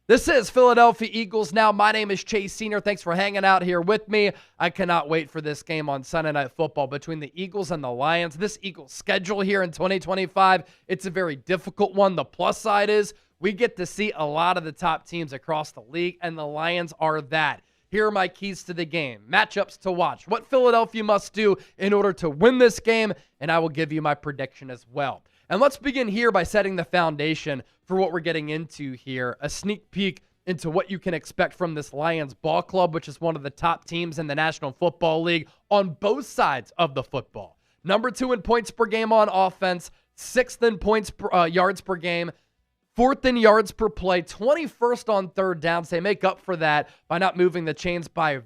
This is Philadelphia Eagles Now. My name is Chase Senior. Thanks for hanging out here with me. I cannot wait for this game on Sunday Night Football between the Eagles and the Lions. This Eagles schedule here in 2025, it's a very difficult one. The plus side is we get to see a lot of the top teams across the league, and the Lions are that. Here are my keys to the game, matchups to watch, what Philadelphia must do in order to win this game, and I will give you my prediction as well. And let's begin here by setting the foundation for what we're getting into here, a sneak peek into what you can expect from this Lions ball club, which is one of the top teams in the National Football League on both sides of the football. Number 2 in points per game on offense, 6th in yards per game, 4th in yards per play, 21st on third downs. They make up for that by not moving the chains, by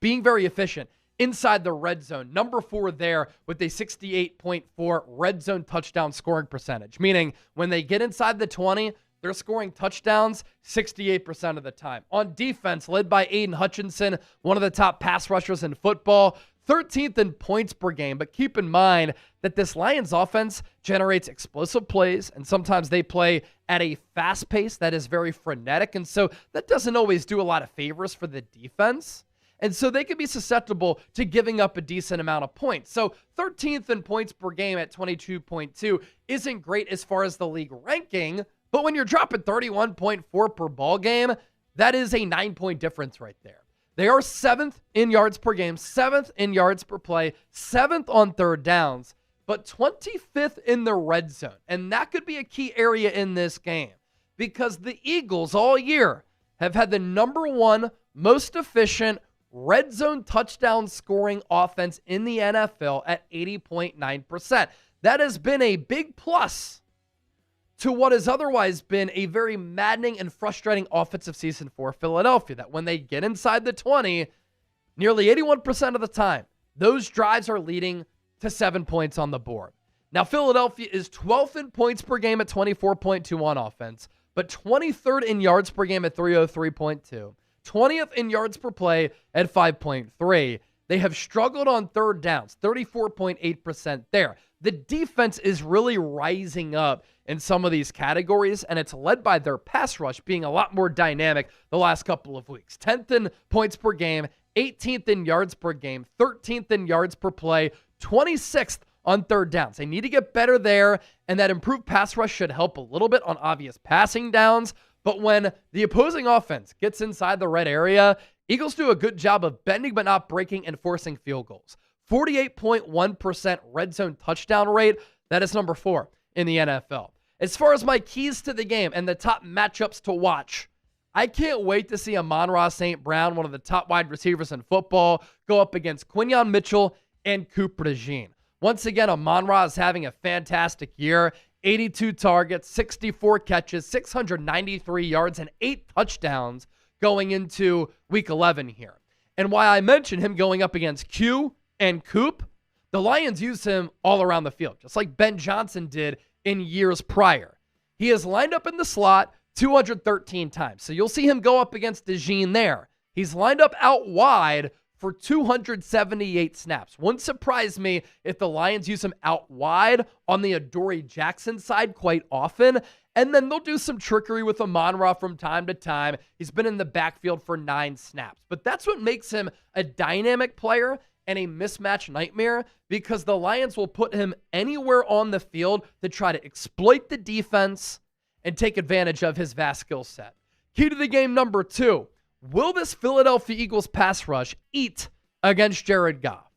being very efficient inside the red zone. Number 4 there with a 68.4 red zone touchdown scoring percentage, meaning when they get inside the 20, they're scoring touchdowns 68% of the time. On defense, led by Aiden Hutchinson, one of the top pass rushers in football, 13th in points per game. But keep in mind that this Lions offense generates explosive plays, and sometimes they play at a fast pace that is very frenetic, and so that doesn't always do a lot of favors for the defense. And so they could be susceptible to giving up a decent amount of points. So 13th in points per game at 22.2 isn't great as far as the league ranking, but when you're dropping 31.4 per ball game, that is a 9-point difference right there. They are 7th in yards per game, 7th in yards per play, 7th on third downs, but 25th in the red zone. And that could be a key area in this game because the Eagles all year have had the number 1 most efficient red zone touchdown scoring offense in the NFL at 80.9%. That has been a big plus to what has otherwise been a very maddening and frustrating offensive season for Philadelphia, that when they get inside the 20, nearly 81% of the time, those drives are leading to 7 points on the board. Now, Philadelphia is 12th in points per game at 24.2 on offense, but 23rd in yards per game at 303.2. 20th in yards per play at 5.3. They have struggled on third downs, 34.8% there. The defense is really rising up in some of these categories, and it's led by their pass rush being a lot more dynamic the last couple of weeks. 10th in points per game, 18th in yards per game, 13th in yards per play, 26th on third downs. They need to get better there, and that improved pass rush should help a little bit on obvious passing downs. But when the opposing offense gets inside the red area, Eagles do a good job of bending but not breaking and forcing field goals. 48.1% red zone touchdown rate. That is number 4 in the NFL. As far as my keys to the game and the top matchups to watch, I can't wait to see Amon-Ra St. Brown, one of the top wide receivers in football, go up against Quinyon Mitchell and Cooper DeJean. Once again, Amon-Ra is having a fantastic year. 82 targets, 64 catches, 693 yards, and 8 touchdowns going into Week 11 here. And why I mentioned him going up against Q and Coop, the Lions use him all around the field, just like Ben Johnson did in years prior. He is lined up in the slot 213 times. So you'll see him go up against DeJean there. He's lined up out wide for 278 snaps. Wouldn't surprise me if the Lions use him out wide on the Adoree Jackson side quite often. And then they'll do some trickery with Amon-Ra from time to time. He's been in the backfield for 9 snaps. But that's what makes him a dynamic player and a mismatch nightmare, because the Lions will put him anywhere on the field to try to exploit the defense and take advantage of his vast skill set. Key to the game number 2. Will this Philadelphia Eagles pass rush eat against Jared Goff?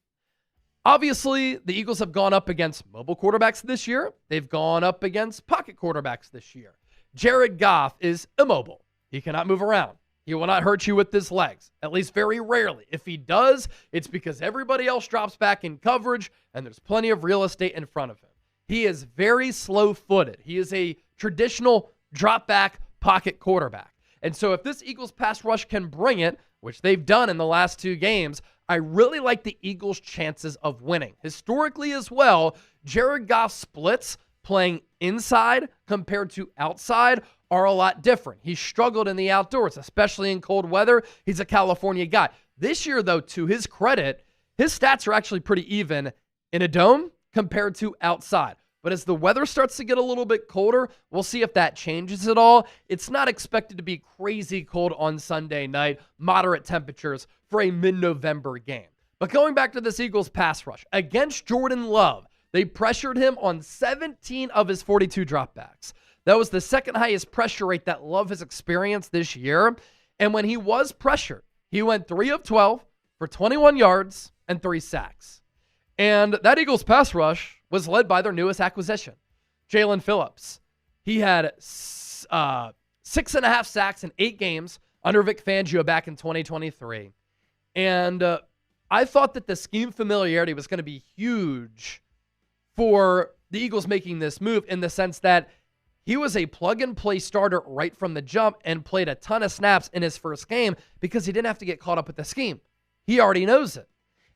Obviously, the Eagles have gone up against mobile quarterbacks this year. They've gone up against pocket quarterbacks this year. Jared Goff is immobile. He cannot move around. He will not hurt you with his legs, at least very rarely. If he does, it's because everybody else drops back in coverage and there's plenty of real estate in front of him. He is very slow-footed. He is a traditional drop-back pocket quarterback. And so if this Eagles pass rush can bring it, which they've done in the last 2 games, I really like the Eagles' chances of winning. Historically as well, Jared Goff's splits playing inside compared to outside are a lot different. He struggled in the outdoors, especially in cold weather. He's a California guy. This year, though, to his credit, his stats are actually pretty even in a dome compared to outside. But as the weather starts to get a little bit colder, we'll see if that changes at all. It's not expected to be crazy cold on Sunday night, moderate temperatures for a mid-November game. But going back to this Eagles pass rush, against Jordan Love, they pressured him on 17 of his 42 dropbacks. That was the second highest pressure rate that Love has experienced this year. And when he was pressured, he went 3 of 12 for 21 yards and 3 sacks. And that Eagles pass rush was led by their newest acquisition, Jalen Phillips. He had 6.5 sacks in 8 games under Vic Fangio back in 2023. And I thought that the scheme familiarity was going to be huge for the Eagles making this move, in the sense that he was a plug-and-play starter right from the jump and played a ton of snaps in his first game because he didn't have to get caught up with the scheme. He already knows it.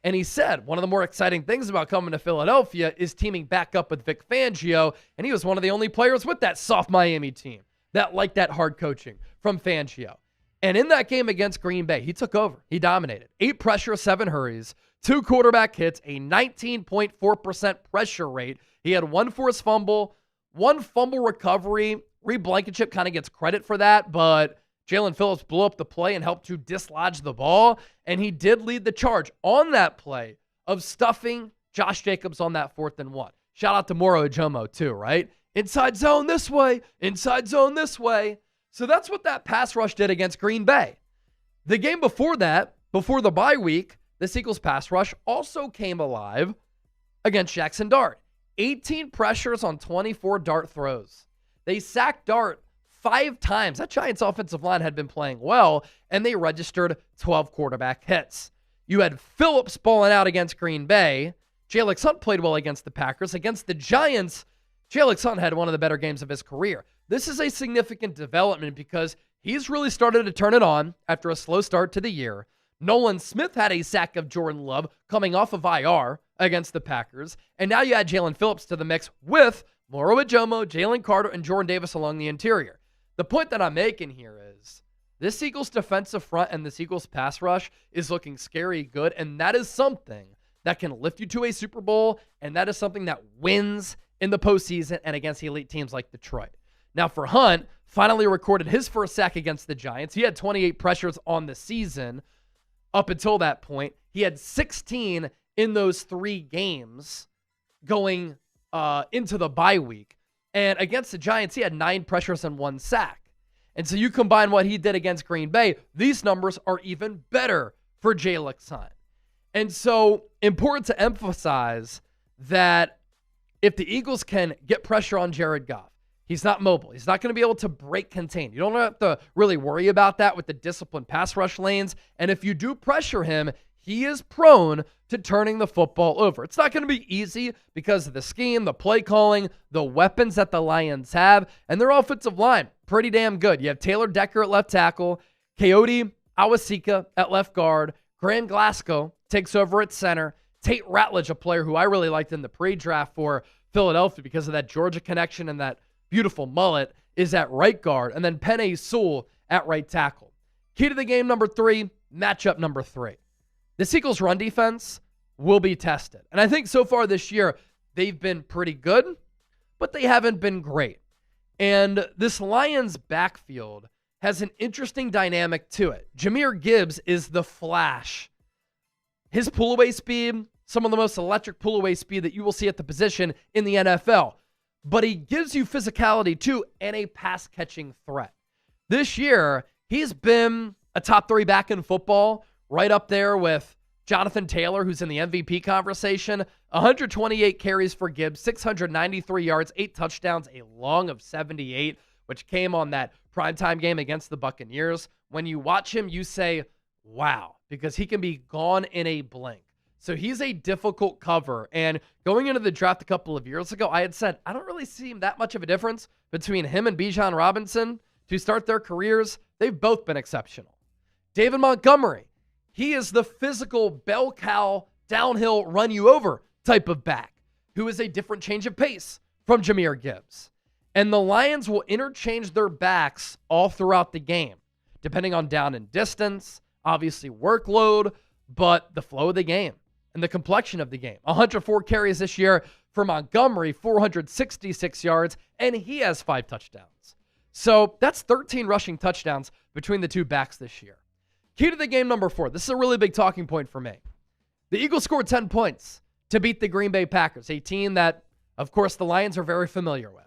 And he said one of the more exciting things about coming to Philadelphia is teaming back up with Vic Fangio, and he was one of the only players with that soft Miami team that liked that hard coaching from Fangio. And in that game against Green Bay, he took over. He dominated. 8 pressures, 7 hurries, 2 quarterback hits, a 19.4% pressure rate. He had 1 forced fumble, 1 fumble recovery. Reed Blankenship kind of gets credit for that, but Jalen Phillips blew up the play and helped to dislodge the ball, and he did lead the charge on that play of stuffing Josh Jacobs on that 4th and 1. Shout out to Moro Ojomo too, right? Inside zone this way, inside zone this way. So that's what that pass rush did against Green Bay. The game before that, before the bye week, this Eagles pass rush also came alive against Jackson Dart. 18 pressures on 24 Dart throws. They sacked Dart 5 times. That Giants offensive line had been playing well, and they registered 12 quarterback hits. You had Phillips balling out against Green Bay. Jalen Hunt played well against the Packers. Against the Giants, Jalen Hunt had one of the better games of his career. This is a significant development because he's really started to turn it on after a slow start to the year. Nolan Smith had a sack of Jordan Love coming off of IR against the Packers. And now you add Jalen Phillips to the mix with Moro Ojomo, Jalen Carter, and Jordan Davis along the interior. The point that I'm making here is this Eagles defensive front and this Eagles pass rush is looking scary good, and that is something that can lift you to a Super Bowl, and that is something that wins in the postseason and against elite teams like Detroit. Now for Hunt, finally recorded his first sack against the Giants. He had 28 pressures on the season up until that point. He had 16 in those 3 games going into the bye week. And against the Giants, he had 9 pressures and 1 sack. And so you combine what he did against Green Bay, these numbers are even better for Jalen Hunt. And so important to emphasize that if the Eagles can get pressure on Jared Goff, he's not mobile. He's not going to be able to break contain. You don't have to really worry about that with the disciplined pass rush lanes. And if you do pressure him, he is prone to turning the football over. It's not going to be easy because of the scheme, the play calling, the weapons that the Lions have, and their offensive line, pretty damn good. You have Taylor Decker at left tackle, Coyote Awasika at left guard, Graham Glasgow takes over at center, Tate Ratledge, a player who I really liked in the pre-draft for Philadelphia because of that Georgia connection and that beautiful mullet, is at right guard, and then Penei Sewell at right tackle. Key to the game number 3, matchup number 3. The Eagles' run defense will be tested. And I think so far this year, they've been pretty good, but they haven't been great. And this Lions backfield has an interesting dynamic to it. Jahmyr Gibbs is the flash. His pull-away speed, some of the most electric pull-away speed that you will see at the position in the NFL. But he gives you physicality too and a pass-catching threat. This year, he's been a top 3 back in football, right up there with Jonathan Taylor, who's in the MVP conversation. 128 carries for Gibbs, 693 yards, 8 touchdowns, a long of 78, which came on that primetime game against the Buccaneers. When you watch him, you say, wow, because he can be gone in a blink. So he's a difficult cover. And going into the draft a couple of years ago, I had said, I don't really see that much of a difference between him and Bijan Robinson to start their careers. They've both been exceptional. David Montgomery, he is the physical bell cow, downhill, run you over type of back who is a different change of pace from Jahmyr Gibbs. And the Lions will interchange their backs all throughout the game, depending on down and distance, obviously workload, but the flow of the game. and the complexion of the game. 104 carries this year for Montgomery, 466 yards, and he has 5 touchdowns. So that's 13 rushing touchdowns between the two backs this year. Key to the game number 4. This is a really big talking point for me. The Eagles scored 10 points to beat the Green Bay Packers, a team that, of course, the Lions are very familiar with.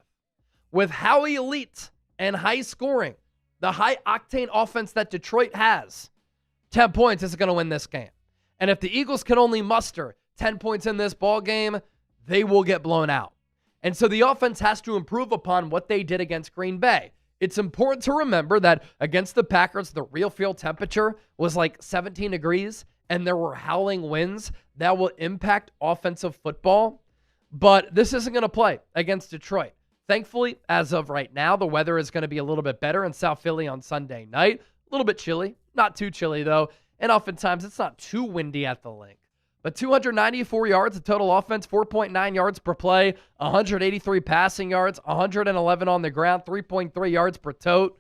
With Howie elite and high scoring, the high-octane offense that Detroit has, 10 points isn't going to win this game. And if the Eagles can only muster 10 points in this ball game, they will get blown out. And so the offense has to improve upon what they did against Green Bay. It's important to remember that against the Packers, the real field temperature was like 17 degrees, and there were howling winds that will impact offensive football. But this isn't going to play against Detroit. Thankfully, as of right now, the weather is going to be a little bit better in South Philly on Sunday night. A little bit chilly. Not too chilly, though. And oftentimes, it's not too windy at the link. But 294 yards of total offense, 4.9 yards per play, 183 passing yards, 111 on the ground, 3.3 yards per tote.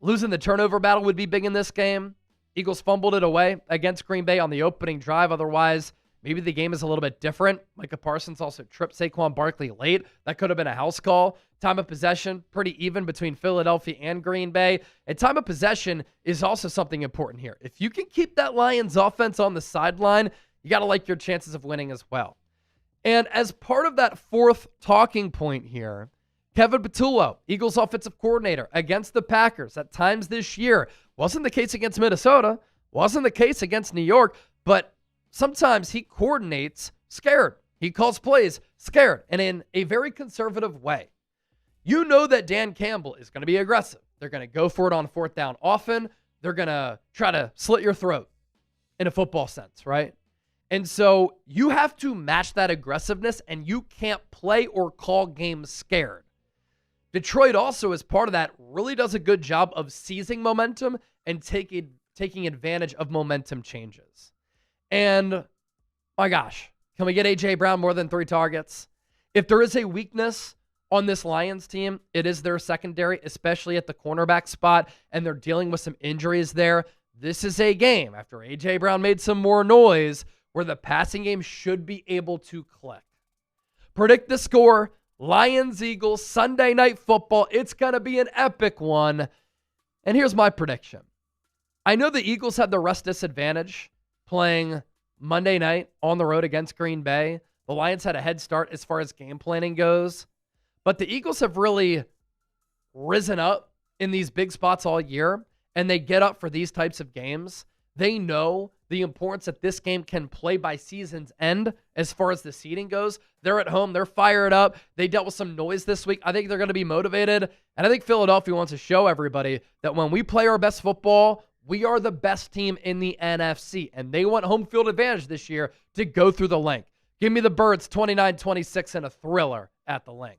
Losing the turnover battle would be big in this game. Eagles fumbled it away against Green Bay on the opening drive. Otherwise, maybe the game is a little bit different. Micah Parsons also tripped Saquon Barkley late. That could have been a house call. Time of possession, pretty even between Philadelphia and Green Bay. And time of possession is also something important here. If you can keep that Lions offense on the sideline, you got to like your chances of winning as well. And as part of that fourth talking point here, Kevin Patullo, Eagles offensive coordinator against the Packers at times this year. Wasn't the case against Minnesota. Wasn't the case against New York. But sometimes he coordinates scared. He calls plays scared and in a very conservative way. You know that Dan Campbell is going to be aggressive. They're going to go for it on 4th down often. They're going to try to slit your throat in a football sense, right? And so you have to match that aggressiveness, and you can't play or call games scared. Detroit also, as part of that, really does a good job of seizing momentum and taking advantage of momentum changes. And, my gosh, can we get A.J. Brown more than 3 targets? If there is a weakness on this Lions team, it is their secondary, especially at the cornerback spot, and they're dealing with some injuries there. This is a game, after A.J. Brown made some more noise, where the passing game should be able to click. Predict the score. Lions-Eagles, Sunday Night Football. It's going to be an epic one. And here's my prediction. I know the Eagles had the rest disadvantage playing Monday night on the road against Green Bay. The Lions had a head start as far as game planning goes. But the Eagles have really risen up in these big spots all year, and they get up for these types of games. They know the importance that this game can play by season's end as far as the seeding goes. They're at home. They're fired up. They dealt with some noise this week. I think they're going to be motivated. And I think Philadelphia wants to show everybody that when we play our best football, we are the best team in the NFC. And they want home field advantage this year to go through the link. Give me the Birds 29-26 and a thriller at the link.